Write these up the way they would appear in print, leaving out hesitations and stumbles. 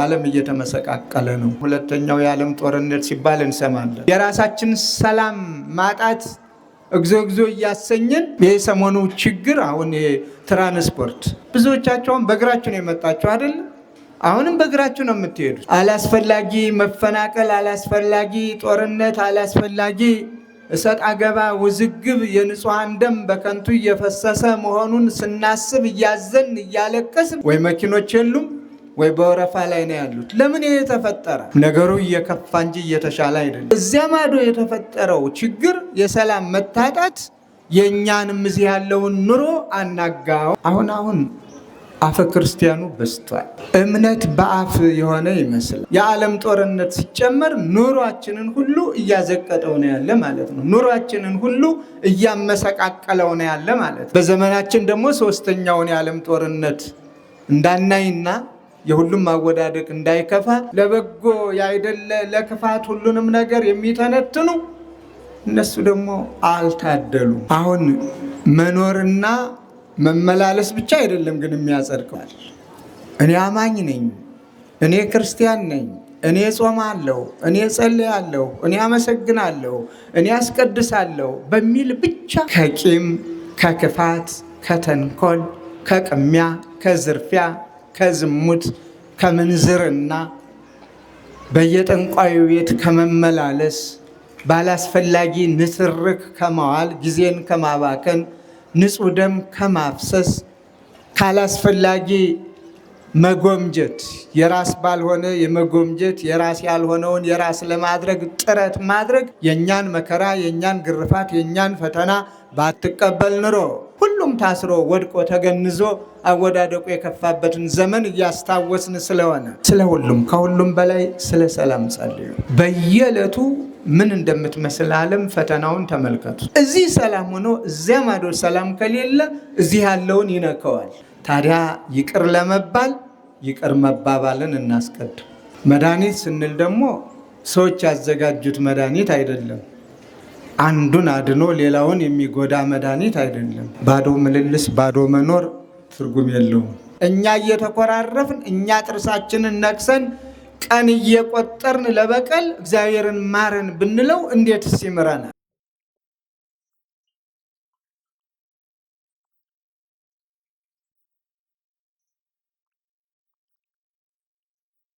ዓለም እየተመሰቃቀለ ነው። ሁለተኛው የዓለም ጦርነት ሲባል እንሰማለን። የራሳችን ሰላም ማጣት እግዚኦ እያሰኘን የሰሞኑ ችግር አሁን የትራንስፖርት ብዙዎቻቸውን በእግራችሁ ነው የመጣችሁ አይደል? አሁንም በእግራችሁ ነው የምትሄዱት። አላስፈላጊ መፈናቀል፣ አላስፈላጊ ጦርነት፣ አላስፈላጊ እሰጥ አገባ፣ ውዝግብ፣ የንጹሃን ደም በከንቱ እየፈሰሰ መሆኑን ስናስብ እያዘን እያለቀስን ወይ መኪኖች የሉም ወይ በወረፋ ላይ ነው ያሉት። ለምን ይሄ ተፈጠረ? ነገሩ እየከፋ እንጂ እየተሻለ አይደለም። እዚያ ማዶ የተፈጠረው ችግር የሰላም መታጣት የእኛንም እዚህ ያለውን ኑሮ አናጋው። አሁን አፈ ክርስቲያኑ በስቷል። እምነት በአፍ የሆነ ይመስላል። የዓለም ጦርነት ሲጨመር ኑሯችንን ሁሉ እያዘቀጠው ነው ያለ ማለት ነው። ኑሯችንን ሁሉ እያመሰቃቀለው ነው ያለ ማለት ነው። በዘመናችን ደግሞ ሶስተኛውን የዓለም ጦርነት እንዳናይና የሁሉም ማወዳደቅ እንዳይከፋ ለበጎ ያይደለ ለክፋት ሁሉንም ነገር የሚተነትኑ እነሱ ደግሞ አልታደሉም። አሁን መኖርና መመላለስ ብቻ አይደለም ግን የሚያጸድቀዋል። እኔ አማኝ ነኝ፣ እኔ ክርስቲያን ነኝ፣ እኔ ጾማለሁ፣ እኔ ጸልያለሁ፣ እኔ አመሰግናለሁ፣ እኔ አስቀድሳለሁ በሚል ብቻ ከቂም፣ ከክፋት፣ ከተንኮል፣ ከቅሚያ፣ ከዝርፊያ፣ ከዝሙት፣ ከምንዝርና በየጠንቋዩ ቤት ከመመላለስ ባላስፈላጊ ንትርክ ከመዋል ጊዜን ከማባከን ንጹህ ደም ከማፍሰስ ካላስፈላጊ መጎምጀት የራስ ባልሆነ የመጎምጀት የራስ ያልሆነውን የራስ ለማድረግ ጥረት ማድረግ የኛን መከራ የኛን ግርፋት የኛን ፈተና ባትቀበል ኑሮ ሁሉም ታስሮ ወድቆ ተገንዞ አወዳደቁ የከፋበትን ዘመን እያስታወስን ስለሆነ ስለ ሁሉም ከሁሉም በላይ ስለ ሰላም ጸልዩ። በየዕለቱ ምን እንደምትመስል ዓለም ፈተናውን ተመልከቱ። እዚህ ሰላም ሆኖ እዚያ ማዶ ሰላም ከሌለ እዚህ ያለውን ይነከዋል። ታዲያ ይቅር ለመባል ይቅር መባባልን እናስቀድም። መድኃኒት ስንል ደግሞ ሰዎች ያዘጋጁት መድኃኒት አይደለም። አንዱን አድኖ ሌላውን የሚጎዳ መድኃኒት አይደለም። ባዶ ምልልስ፣ ባዶ መኖር ትርጉም የለውም። እኛ እየተኮራረፍን እኛ ጥርሳችንን ነክሰን ቀን እየቆጠርን ለበቀል እግዚአብሔርን ማረን ብንለው እንዴትስ ይምረናል?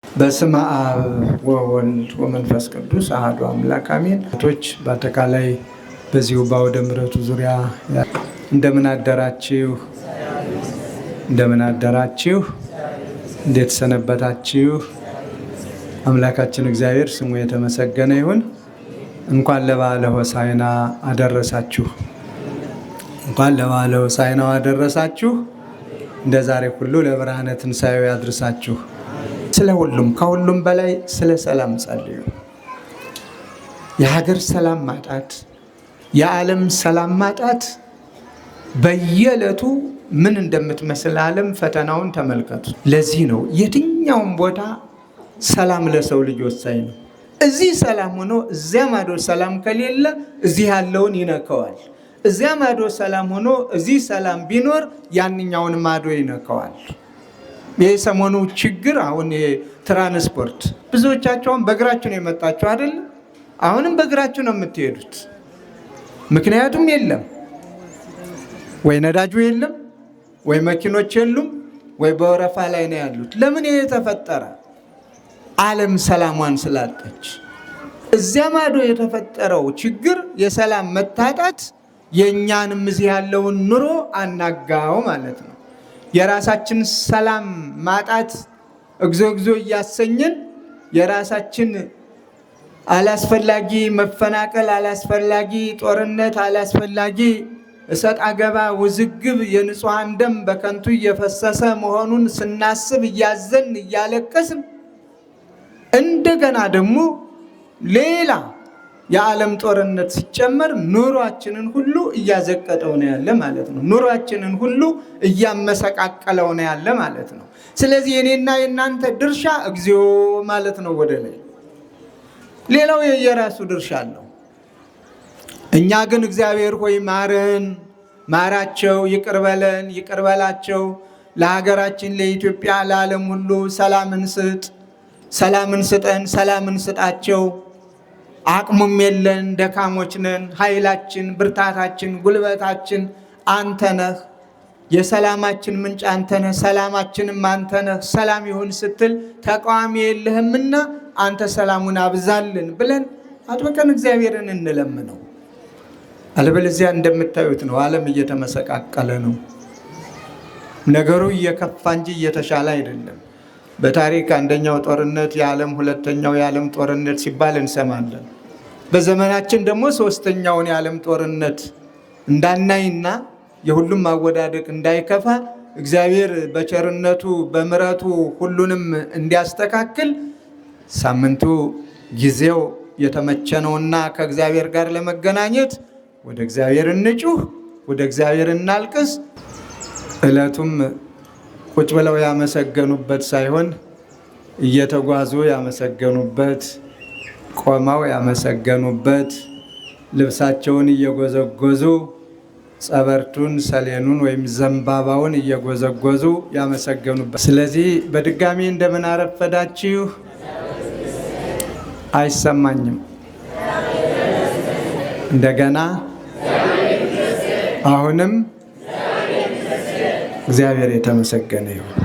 በስመ አብ ወወልድ ወመንፈስ ቅዱስ አሐዱ አምላክ አሜን። ቶች በአጠቃላይ በዚሁ በአውደ ምሕረቱ ዙሪያ እንደምን አደራችሁ? እንደምን አደራችሁ? እንዴት ሰነበታችሁ? አምላካችን እግዚአብሔር ስሙ የተመሰገነ ይሁን። እንኳን ለበዓለ ሆሳዕና አደረሳችሁ። እንኳን ለበዓለ ሆሳዕናው አደረሳችሁ። እንደ ዛሬ ሁሉ ለብርሃነ ትንሣኤው ያድርሳችሁ። ስለ ሁሉም ከሁሉም በላይ ስለ ሰላም ጸልዩ። የሀገር ሰላም ማጣት፣ የዓለም ሰላም ማጣት በየዕለቱ ምን እንደምትመስል ዓለም ፈተናውን ተመልከቱ። ለዚህ ነው የትኛውም ቦታ ሰላም ለሰው ልጅ ወሳኝ ነው። እዚህ ሰላም ሆኖ እዚያ ማዶ ሰላም ከሌለ እዚህ ያለውን ይነከዋል። እዚያ ማዶ ሰላም ሆኖ እዚህ ሰላም ቢኖር ያንኛውን ማዶ ይነከዋል። የሰሞኑ ችግር አሁን የትራንስፖርት ብዙዎቻቸውን በእግራችሁ ነው የመጣችሁ አይደል? አሁንም በእግራችሁ ነው የምትሄዱት። ምክንያቱም የለም ወይ ነዳጁ የለም ወይ መኪኖች የሉም ወይ በወረፋ ላይ ነው ያሉት። ለምን ይሄ ተፈጠረ? ዓለም ሰላሟን ስላጣች። እዚያ ማዶ የተፈጠረው ችግር የሰላም መታጣት የእኛንም እዚህ ያለውን ኑሮ አናጋው ማለት ነው። የራሳችን ሰላም ማጣት እግዚኦ እያሰኘን የራሳችን አላስፈላጊ መፈናቀል፣ አላስፈላጊ ጦርነት፣ አላስፈላጊ እሰጥ አገባ፣ ውዝግብ፣ የንጹሃን ደም በከንቱ እየፈሰሰ መሆኑን ስናስብ እያዘን እያለቀስን እንደገና ደግሞ ሌላ የዓለም ጦርነት ሲጨመር ኑሯችንን ሁሉ እያዘቀጠው ነው ያለ ማለት ነው። ኑሯችንን ሁሉ እያመሰቃቀለው ነው ያለ ማለት ነው። ስለዚህ የኔና የእናንተ ድርሻ እግዚኦ ማለት ነው ወደ ላይ። ሌላው የየራሱ ድርሻ አለው። እኛ ግን እግዚአብሔር ሆይ ማረን፣ ማራቸው፣ ይቅር በለን፣ ይቅር በላቸው፣ ለሀገራችን ለኢትዮጵያ ለዓለም ሁሉ ሰላምን ስጥ፣ ሰላምን ስጠን፣ ሰላምን ስጣቸው። አቅሙም የለን፣ ደካሞች ነን። ኃይላችን፣ ብርታታችን፣ ጉልበታችን አንተ ነህ። የሰላማችን ምንጭ አንተ ነህ፣ ሰላማችንም አንተ ነህ። ሰላም ይሁን ስትል ተቃዋሚ የለህምና አንተ ሰላሙን አብዛልን ብለን አጥብቀን እግዚአብሔርን እንለምነው። አለበለዚያ እንደምታዩት ነው፣ ዓለም እየተመሰቃቀለ ነው። ነገሩ እየከፋ እንጂ እየተሻለ አይደለም። በታሪክ አንደኛው ጦርነት የዓለም ሁለተኛው የዓለም ጦርነት ሲባል እንሰማለን። በዘመናችን ደግሞ ሶስተኛውን የዓለም ጦርነት እንዳናይና የሁሉም አወዳደቅ እንዳይከፋ እግዚአብሔር በቸርነቱ በምሕረቱ ሁሉንም እንዲያስተካክል ሳምንቱ ጊዜው የተመቸ ነውና ከእግዚአብሔር ጋር ለመገናኘት ወደ እግዚአብሔር እንጩህ፣ ወደ እግዚአብሔር እናልቅስ። ዕለቱም ቁጭ ብለው ያመሰገኑበት ሳይሆን እየተጓዙ ያመሰገኑበት፣ ቆመው ያመሰገኑበት፣ ልብሳቸውን እየጎዘጎዙ ጸበርቱን፣ ሰሌኑን ወይም ዘንባባውን እየጎዘጎዙ ያመሰገኑበት። ስለዚህ በድጋሚ እንደምን አረፈዳችሁ? አይሰማኝም። እንደገና አሁንም እግዚአብሔር የተመሰገነ ይሁን።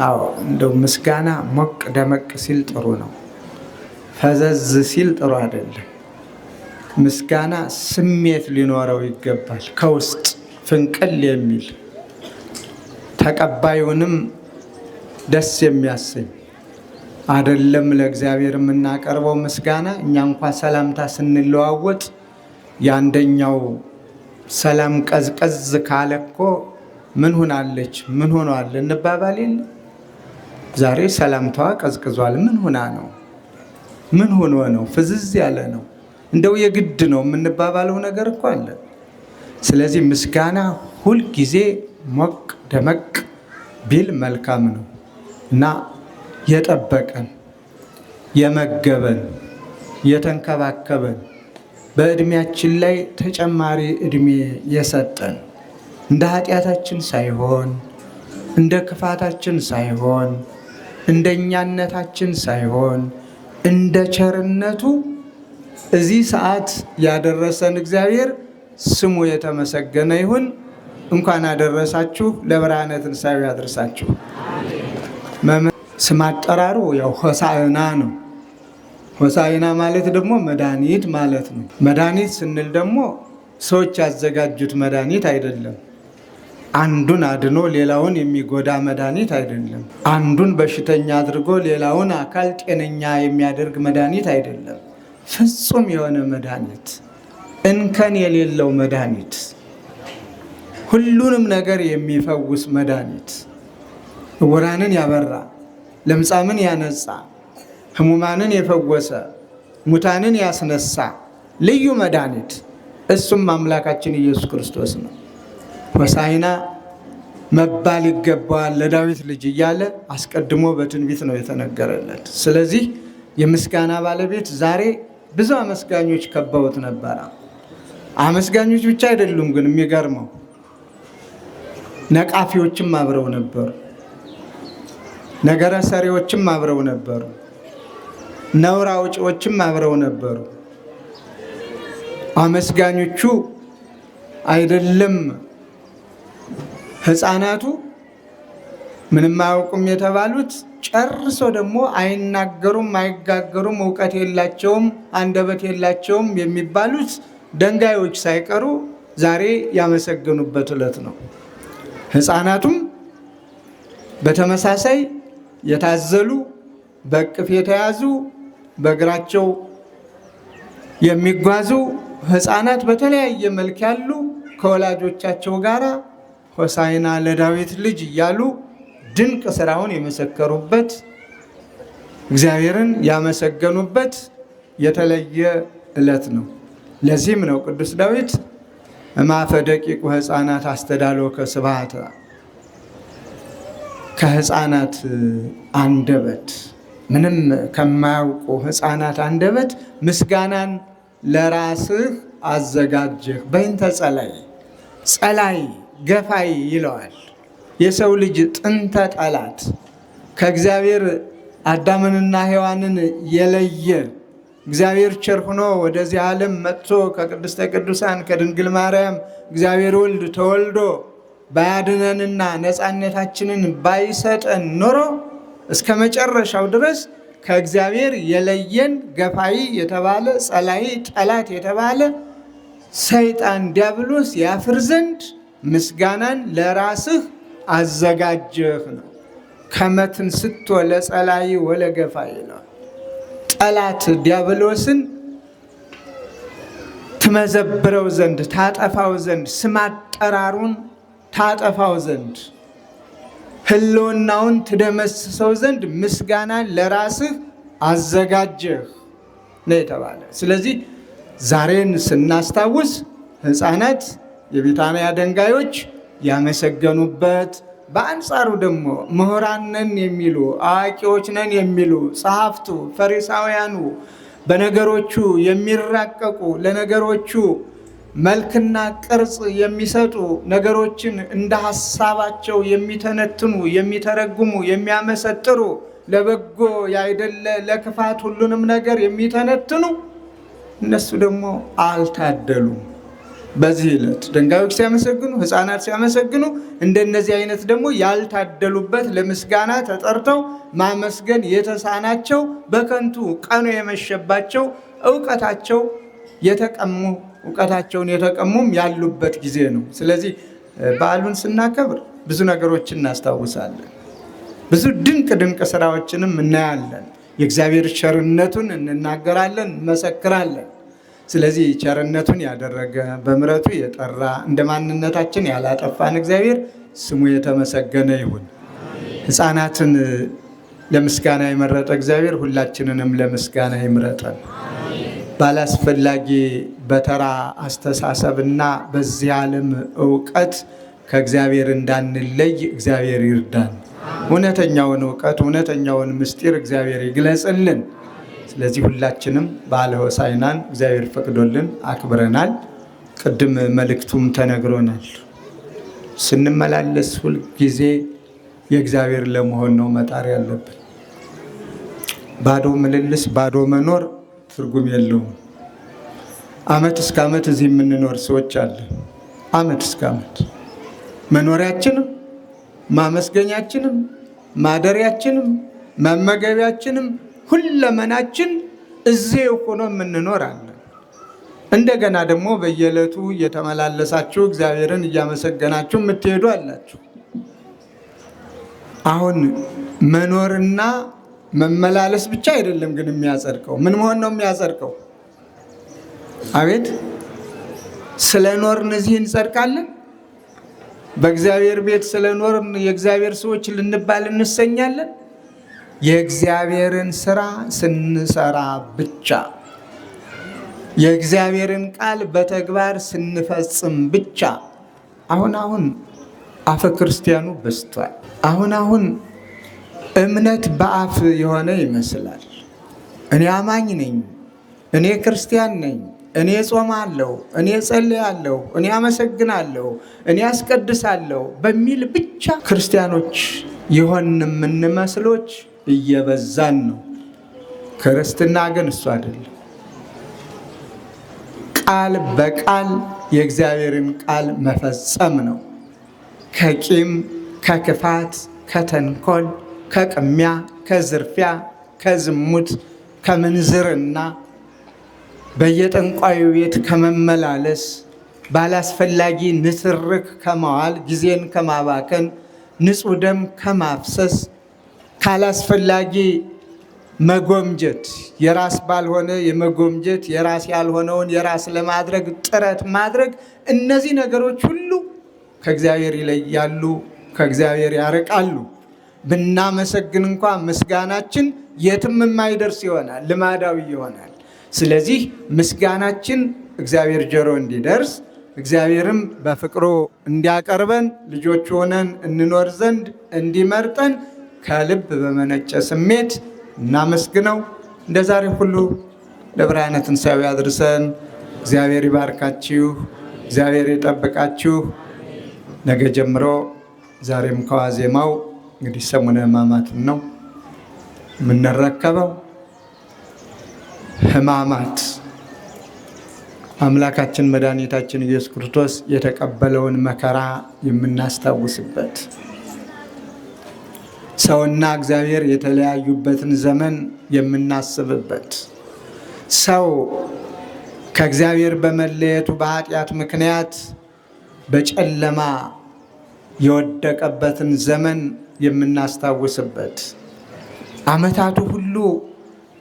አዎ እንደው ምስጋና ሞቅ ደመቅ ሲል ጥሩ ነው። ፈዘዝ ሲል ጥሩ አይደለም። ምስጋና ስሜት ሊኖረው ይገባል። ከውስጥ ፍንቅል የሚል ተቀባዩንም ደስ የሚያሰኝ አይደለም። ለእግዚአብሔር የምናቀርበው ምስጋና እኛ እንኳ ሰላምታ ስንለዋወጥ የአንደኛው ሰላም ቀዝቀዝ ካለ እኮ ምን ሆናለች ምን ሆኗል እንባባል የለ። ዛሬ ሰላምታዋ ቀዝቅዟል። ምን ሆና ነው? ምን ሆኖ ነው? ፍዝዝ ያለ ነው። እንደው የግድ ነው የምንባባለው ነገር እኮ አለ። ስለዚህ ምስጋና ሁልጊዜ ሞቅ ደመቅ ቢል መልካም ነው እና የጠበቀን የመገበን የተንከባከበን በዕድሜያችን ላይ ተጨማሪ ዕድሜ የሰጠን እንደ ኃጢአታችን ሳይሆን እንደ ክፋታችን ሳይሆን እንደ እኛነታችን ሳይሆን እንደ ቸርነቱ እዚህ ሰዓት ያደረሰን እግዚአብሔር ስሙ የተመሰገነ ይሁን። እንኳን አደረሳችሁ። ለብርሃነ ትንሣኤው ያደርሳችሁ። ስም አጠራሩ ያው ሆሳዕና ነው። ሆሳዕና ማለት ደግሞ መድኃኒት ማለት ነው። መድኃኒት ስንል ደግሞ ሰዎች ያዘጋጁት መድኃኒት አይደለም። አንዱን አድኖ ሌላውን የሚጎዳ መድኃኒት አይደለም። አንዱን በሽተኛ አድርጎ ሌላውን አካል ጤነኛ የሚያደርግ መድኃኒት አይደለም። ፍጹም የሆነ መድኃኒት፣ እንከን የሌለው መድኃኒት፣ ሁሉንም ነገር የሚፈውስ መድኃኒት፣ ዕውራንን ያበራ፣ ለምጻምን ያነጻ፣ ሕሙማንን የፈወሰ፣ ሙታንን ያስነሳ ልዩ መድኃኒት እሱም አምላካችን ኢየሱስ ክርስቶስ ነው። ሆሳዕና መባል ይገባዋል ለዳዊት ልጅ እያለ አስቀድሞ በትንቢት ነው የተነገረለት። ስለዚህ የምስጋና ባለቤት ዛሬ ብዙ አመስጋኞች ከበውት ነበረ። አመስጋኞች ብቻ አይደሉም ግን የሚገርመው ነቃፊዎችም አብረው ነበሩ። ነገረ ሰሪዎችም አብረው ነበሩ። ነውር አውጪዎችም አብረው ነበሩ። አመስጋኞቹ አይደለም ሕፃናቱ ምንም አያውቁም የተባሉት ጨርሶ ደግሞ አይናገሩም፣ አይጋገሩም፣ እውቀት የላቸውም፣ አንደበት የላቸውም የሚባሉት ደንጋዮች ሳይቀሩ ዛሬ ያመሰገኑበት ዕለት ነው። ሕፃናቱም በተመሳሳይ የታዘሉ፣ በእቅፍ የተያዙ፣ በእግራቸው የሚጓዙ ሕፃናት በተለያየ መልክ ያሉ ከወላጆቻቸው ጋር ሆሳዕና ለዳዊት ልጅ እያሉ ድንቅ ስራውን የመሰከሩበት እግዚአብሔርን ያመሰገኑበት የተለየ ዕለት ነው። ለዚህም ነው ቅዱስ ዳዊት እማፈ ደቂቁ ሕፃናት አስተዳሎከ ስብሐተ፣ ከሕፃናት አንደበት ምንም ከማያውቁ ሕፃናት አንደበት ምስጋናን ለራስህ አዘጋጀህ። በይንተ ጸላይ፣ ጸላይ ገፋይ ይለዋል። የሰው ልጅ ጥንተ ጠላት ከእግዚአብሔር አዳምንና ሔዋንን የለየ እግዚአብሔር ቸር ሆኖ ወደዚህ ዓለም መጥቶ ከቅድስተ ቅዱሳን ከድንግል ማርያም እግዚአብሔር ወልድ ተወልዶ ባያድነንና ነፃነታችንን ባይሰጠን ኖሮ እስከ መጨረሻው ድረስ ከእግዚአብሔር የለየን ገፋይ የተባለ ጸላይ ጠላት የተባለ ሰይጣን ዲያብሎስ ያፍር ዘንድ ምስጋናን ለራስህ አዘጋጀህ ነው። ከመትን ስቶ ለጸላይ ወለገፋይ ነው። ጠላት ዲያብሎስን ትመዘብረው ዘንድ ታጠፋው ዘንድ ስም አጠራሩን ታጠፋው ዘንድ ህልውናውን ትደመስሰው ዘንድ ምስጋናን ለራስህ አዘጋጀህ ነው የተባለ። ስለዚህ ዛሬን ስናስታውስ ሕፃናት የቢታንያ ደንጋዮች ያመሰገኑበት፣ በአንጻሩ ደግሞ ምሁራን ነን የሚሉ አዋቂዎች ነን የሚሉ ጸሐፍቱ ፈሪሳውያኑ በነገሮቹ የሚራቀቁ ለነገሮቹ መልክና ቅርጽ የሚሰጡ ነገሮችን እንደ ሐሳባቸው የሚተነትኑ የሚተረጉሙ የሚያመሰጥሩ ለበጎ ያይደለ ለክፋት ሁሉንም ነገር የሚተነትኑ እነሱ ደግሞ አልታደሉም። በዚህ ዕለት ድንጋዮች ሲያመሰግኑ፣ ሕፃናት ሲያመሰግኑ እንደነዚህ አይነት ደግሞ ያልታደሉበት ለምስጋና ተጠርተው ማመስገን የተሳናቸው በከንቱ ቀኑ የመሸባቸው እውቀታቸውን የተቀሙም ያሉበት ጊዜ ነው። ስለዚህ በዓሉን ስናከብር ብዙ ነገሮችን እናስታውሳለን። ብዙ ድንቅ ድንቅ ስራዎችንም እናያለን። የእግዚአብሔር ቸርነቱን እንናገራለን፣ እንመሰክራለን። ስለዚህ ቸርነቱን ያደረገ በምሕረቱ የጠራ እንደ ማንነታችን ያላጠፋን እግዚአብሔር ስሙ የተመሰገነ ይሁን። ሕፃናትን ለምስጋና የመረጠ እግዚአብሔር ሁላችንንም ለምስጋና ይምረጠን። ባላስፈላጊ በተራ አስተሳሰብና በዚህ ዓለም እውቀት ከእግዚአብሔር እንዳንለይ እግዚአብሔር ይርዳን። እውነተኛውን እውቀት እውነተኛውን ምስጢር እግዚአብሔር ይግለጽልን። ስለዚህ ሁላችንም በዓለ ሆሳዕናን እግዚአብሔር ፈቅዶልን አክብረናል። ቅድም መልእክቱም ተነግሮናል። ስንመላለስ ሁልጊዜ የእግዚአብሔር ለመሆን ነው መጣር ያለብን። ባዶ ምልልስ ባዶ መኖር ትርጉም የለውም። ዓመት እስከ ዓመት እዚህ የምንኖር ሰዎች አለን። ዓመት እስከ ዓመት መኖሪያችንም ማመስገኛችንም ማደሪያችንም መመገቢያችንም ሁለመናችን እዚህ ሆኖ የምንኖር አለን። እንደገና ደግሞ በየዕለቱ እየተመላለሳችሁ እግዚአብሔርን እያመሰገናችሁ የምትሄዱ አላችሁ። አሁን መኖርና መመላለስ ብቻ አይደለም ግን የሚያጸድቀው፣ ምን መሆን ነው የሚያጸድቀው? አቤት ስለኖርን እዚህ እንጸድቃለን። በእግዚአብሔር ቤት ስለኖርን የእግዚአብሔር ሰዎች ልንባል እንሰኛለን። የእግዚአብሔርን ስራ ስንሰራ ብቻ፣ የእግዚአብሔርን ቃል በተግባር ስንፈጽም ብቻ። አሁን አፈ ክርስቲያኑ በዝቷል። አሁን እምነት በአፍ የሆነ ይመስላል። እኔ አማኝ ነኝ፣ እኔ ክርስቲያን ነኝ፣ እኔ ጾማለሁ፣ እኔ ጸልያለሁ፣ እኔ አመሰግናለሁ፣ እኔ አስቀድሳለሁ በሚል ብቻ ክርስቲያኖች የሆን የምንመስሎች እየበዛን ነው። ክርስትና ግን እሱ አይደለም። ቃል በቃል የእግዚአብሔርን ቃል መፈጸም ነው። ከቂም፣ ከክፋት፣ ከተንኮል፣ ከቅሚያ፣ ከዝርፊያ፣ ከዝሙት፣ ከምንዝርና በየጠንቋዩ ቤት ከመመላለስ ባላስፈላጊ ንትርክ ከመዋል ጊዜን ከማባከን ንጹሕ ደም ከማፍሰስ ካላስፈላጊ መጎምጀት የራስ ባልሆነ የመጎምጀት የራስ ያልሆነውን የራስ ለማድረግ ጥረት ማድረግ፣ እነዚህ ነገሮች ሁሉ ከእግዚአብሔር ይለያሉ፣ ከእግዚአብሔር ያርቃሉ። ብናመሰግን እንኳ ምስጋናችን የትም የማይደርስ ይሆናል፣ ልማዳዊ ይሆናል። ስለዚህ ምስጋናችን እግዚአብሔር ጆሮ እንዲደርስ እግዚአብሔርም በፍቅሩ እንዲያቀርበን ልጆች ሆነን እንኖር ዘንድ እንዲመርጠን ከልብ በመነጨ ስሜት እናመስግነው። እንደ ዛሬ ሁሉ ለብርሃነ ትንሣኤው ያድርሰን። እግዚአብሔር ይባርካችሁ፣ እግዚአብሔር ይጠብቃችሁ። ነገ ጀምሮ ዛሬም ከዋዜማው እንግዲህ ሰሙነ ሕማማትን ነው። የምንረከበው ሕማማት አምላካችን መድኃኒታችን ኢየሱስ ክርስቶስ የተቀበለውን መከራ የምናስታውስበት፣ ሰውና እግዚአብሔር የተለያዩበትን ዘመን የምናስብበት፣ ሰው ከእግዚአብሔር በመለየቱ በኃጢአት ምክንያት በጨለማ የወደቀበትን ዘመን የምናስታውስበት፣ ዓመታቱ ሁሉ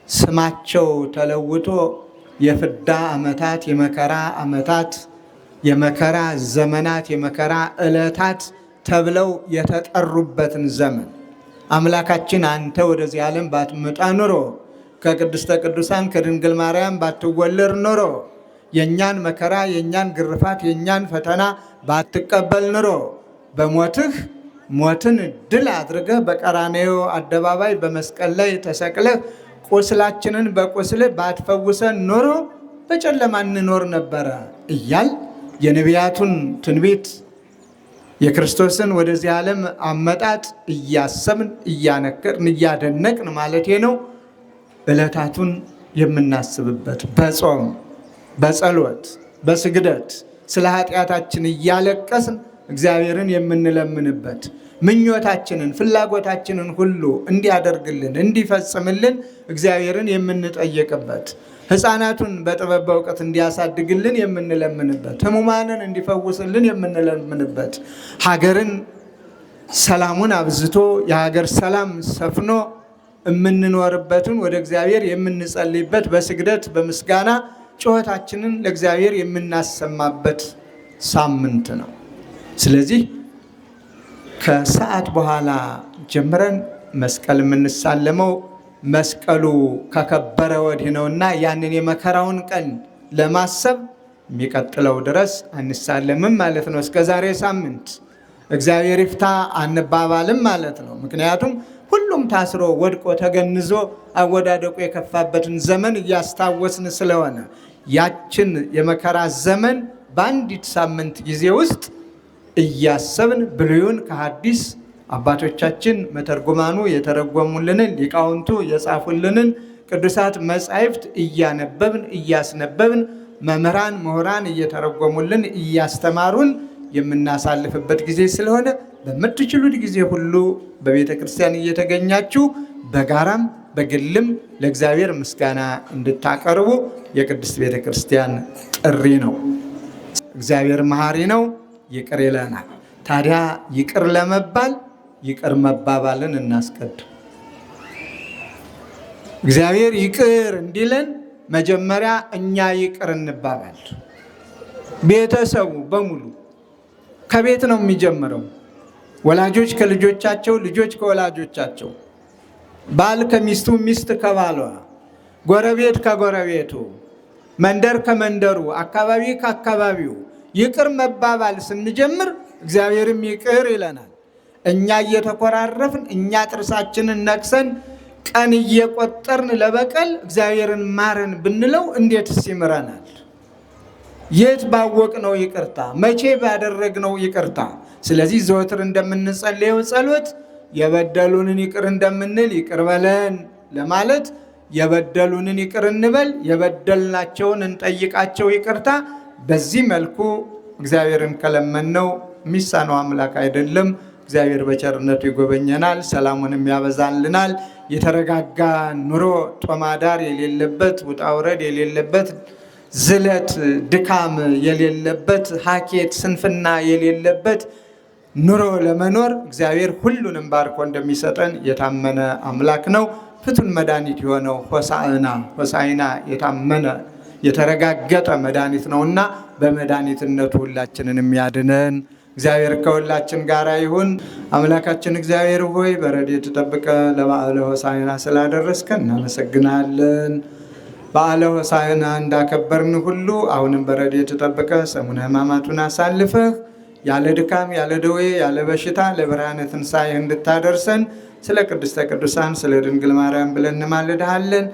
ስማቸው ተለውጦ የፍዳ ዓመታት፣ የመከራ ዓመታት፣ የመከራ ዘመናት፣ የመከራ ዕለታት ተብለው የተጠሩበትን ዘመን አምላካችን አንተ ወደዚህ ዓለም ባትመጣ ኖሮ ከቅድስተ ቅዱሳን ከድንግል ማርያም ባትወለድ ኖሮ የእኛን መከራ፣ የእኛን ግርፋት፣ የእኛን ፈተና ባትቀበል ኖሮ በሞትህ ሞትን ድል አድርገህ በቀራንዮ አደባባይ በመስቀል ላይ ተሰቅለህ ቁስላችንን በቁስልህ ባትፈውሰን ኖሮ በጨለማ እንኖር ነበረ እያል የነቢያቱን ትንቢት የክርስቶስን ወደዚህ ዓለም አመጣጥ እያሰብን እያነከርን እያደነቅን ማለት ነው ዕለታቱን የምናስብበት፣ በጾም በጸሎት በስግደት ስለ ኃጢአታችን እያለቀስን እግዚአብሔርን የምንለምንበት፣ ምኞታችንን ፍላጎታችንን ሁሉ እንዲያደርግልን እንዲፈጽምልን እግዚአብሔርን የምንጠየቅበት፣ ሕፃናቱን በጥበብ በእውቀት እንዲያሳድግልን የምንለምንበት፣ ሕሙማንን እንዲፈውስልን የምንለምንበት፣ ሀገርን ሰላሙን አብዝቶ የሀገር ሰላም ሰፍኖ የምንኖርበትን ወደ እግዚአብሔር የምንጸልይበት፣ በስግደት በምስጋና ጩኸታችንን ለእግዚአብሔር የምናሰማበት ሳምንት ነው። ስለዚህ ከሰዓት በኋላ ጀምረን መስቀል የምንሳለመው መስቀሉ ከከበረ ወዲህ ነውና ያንን የመከራውን ቀን ለማሰብ የሚቀጥለው ድረስ አንሳለምም ማለት ነው። እስከ ዛሬ ሳምንት እግዚአብሔር ይፍታ አንባባልም ማለት ነው። ምክንያቱም ሁሉም ታስሮ ወድቆ ተገንዞ አወዳደቁ የከፋበትን ዘመን እያስታወስን ስለሆነ ያችን የመከራ ዘመን በአንዲት ሳምንት ጊዜ ውስጥ እያሰብን ብሉይን ከሐዲስ አባቶቻችን መተርጉማኑ የተረጎሙልንን ሊቃውንቱ የጻፉልንን ቅዱሳት መጻሕፍት እያነበብን እያስነበብን መምህራን ምሁራን እየተረጎሙልን እያስተማሩን የምናሳልፍበት ጊዜ ስለሆነ በምትችሉት ጊዜ ሁሉ በቤተ ክርስቲያን እየተገኛችሁ በጋራም በግልም ለእግዚአብሔር ምስጋና እንድታቀርቡ የቅድስት ቤተ ክርስቲያን ጥሪ ነው። እግዚአብሔር መሐሪ ነው፣ ይቅር ይለናል። ታዲያ ይቅር ለመባል ይቅር መባባልን እናስቀድም። እግዚአብሔር ይቅር እንዲለን መጀመሪያ እኛ ይቅር እንባባል። ቤተሰቡ በሙሉ ከቤት ነው የሚጀምረው። ወላጆች ከልጆቻቸው፣ ልጆች ከወላጆቻቸው፣ ባል ከሚስቱ፣ ሚስት ከባሏ፣ ጎረቤት ከጎረቤቱ፣ መንደር ከመንደሩ፣ አካባቢ ከአካባቢው ይቅር መባባል ስንጀምር እግዚአብሔርም ይቅር ይለናል። እኛ እየተኮራረፍን እኛ ጥርሳችንን ነክሰን ቀን እየቆጠርን ለበቀል እግዚአብሔርን ማረን ብንለው እንዴትስ ይምረናል? የት ባወቅነው ይቅርታ? መቼ ባደረግነው ይቅርታ? ስለዚህ ዘወትር እንደምንጸልየው ጸሎት የበደሉንን ይቅር እንደምንል ይቅር በለን ለማለት የበደሉንን ይቅር እንበል፣ የበደልናቸውን እንጠይቃቸው ይቅርታ። በዚህ መልኩ እግዚአብሔርን ከለመነው የሚሳነው አምላክ አይደለም። እግዚአብሔር በቸርነቱ ይጎበኘናል፣ ሰላሙንም ያበዛልናል። የተረጋጋ ኑሮ ጦማዳር የሌለበት፣ ውጣውረድ የሌለበት፣ ዝለት ድካም የሌለበት፣ ሀኬት ስንፍና የሌለበት ኑሮ ለመኖር እግዚአብሔር ሁሉንም ባርኮ እንደሚሰጠን የታመነ አምላክ ነው። ፍቱን መድኃኒት የሆነው ሆሳዕና የታመነ የተረጋገጠ መድኃኒት ነውና በመድኃኒትነቱ ሁላችንን የሚያድነን እግዚአብሔር ከሁላችን ጋር ይሁን። አምላካችን እግዚአብሔር ሆይ በረድኤት ጠብቀህ ለበዓለ ሆሳዕና ስላደረስከን እናመሰግናለን። በዓለ ሆሳዕና እንዳከበርን ሁሉ አሁንም በረድኤት ጠብቀህ ሰሙነ ሕማማቱን አሳልፈህ ያለ ድካም ያለ ደዌ ያለ በሽታ ለብርሃነ ትንሣኤ እንድታደርሰን ስለ ቅድስተ ቅዱሳን ስለ ድንግል ማርያም ብለን እንማልድሃለን።